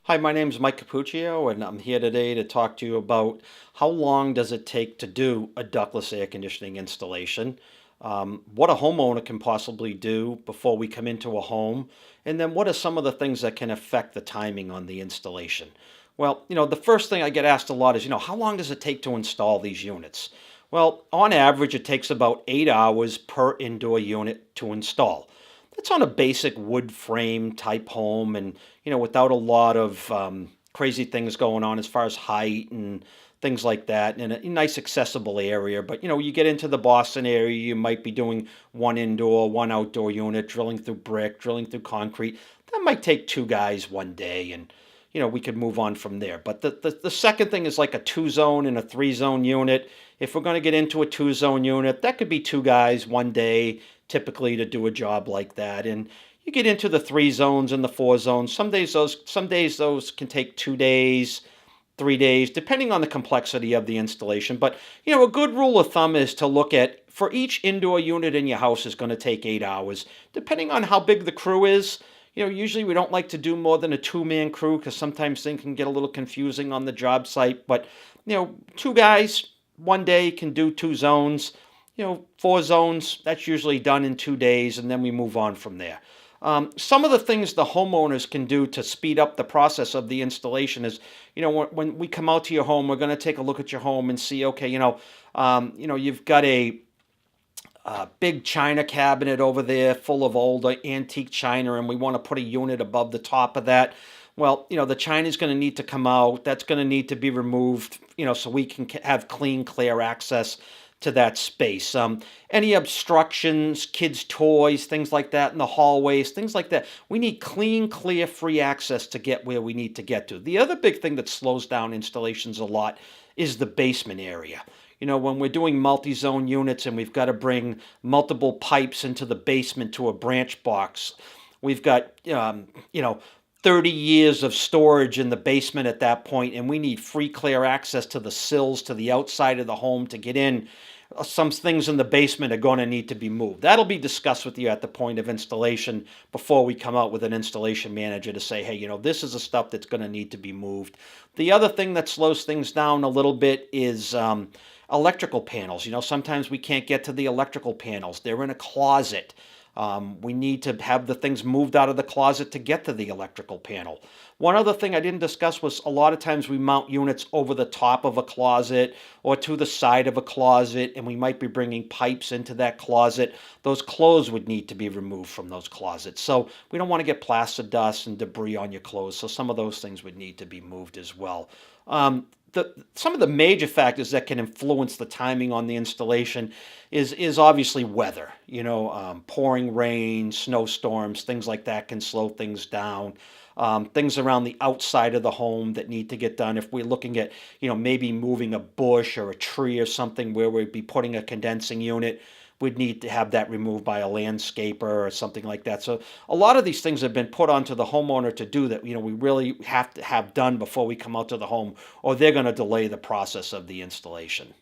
Hi, my name is Mike Capuccio, and I'm here today to talk to you about how long does it take to do a ductless air conditioning installation, what a homeowner can possibly do before we come into a home, and then what are some of the things that can affect the timing on the installation. Well, the first thing I get asked a lot is, how long does it take to install these units? Well, on average, it takes about 8 hours per indoor unit to install. That's on a basic wood frame type home, and without a lot of crazy things going on as far as height and things like that, in a nice accessible area. But you get into the Boston area, you might be doing one indoor, one outdoor unit, drilling through brick, drilling through concrete. That might take two guys one day, and we could move on from there. But the second thing is like a two zone and a three zone unit. If we're going to get into a two zone unit, that could be two guys one day, typically, to do a job like that. And you get into the three zones and the four zones. Some days those can take 2 days, 3 days, depending on the complexity of the installation. But a good rule of thumb is to look at, for each indoor unit in your house is going to take 8 hours, depending on how big the crew is. Usually we don't like to do more than a two-man crew because sometimes things can get a little confusing on the job site. But two guys one day can do two zones. Four zones, that's usually done in 2 days, and then we move on from there. Some of the things the homeowners can do to speed up the process of the installation is, when we come out to your home, we're going to take a look at your home and see, okay, you've got a big china cabinet over there full of old antique china, and we want to put a unit above the top of that. Well, the china is going to need to come out. That's going to need to be removed, so we can have clean, clear access to that space. Any obstructions, kids' toys, things like that in the hallways, things like that. We need clean, clear, free access to get where we need to get to. The other big thing that slows down installations a lot is the basement area. When we're doing multi-zone units and we've got to bring multiple pipes into the basement to a branch box, we've got, 30 years of storage in the basement at that point, and we need free, clear access to the sills, to the outside of the home to get in. Some things in the basement are going to need to be moved. That'll be discussed with you at the point of installation before we come out with an installation manager to say, hey, this is the stuff that's going to need to be moved. The other thing that slows things down a little bit is electrical panels. Sometimes we can't get to the electrical panels. They're in a closet. We need to have the things moved out of the closet to get to the electrical panel. One other thing I didn't discuss was a lot of times we mount units over the top of a closet or to the side of a closet, and we might be bringing pipes into that closet. Those clothes would need to be removed from those closets. So we don't want to get plaster dust and debris on your clothes. So some of those things would need to be moved as well. Some of the major factors that can influence the timing on the installation is obviously weather. Pouring rain, snowstorms, things like that can slow things down. Things around the outside of the home that need to get done. If we're looking at, maybe moving a bush or a tree or something where we'd be putting a condensing unit, we'd need to have that removed by a landscaper or something like that. So a lot of these things have been put onto the homeowner to do that, we really have to have done before we come out to the home, or they're going to delay the process of the installation.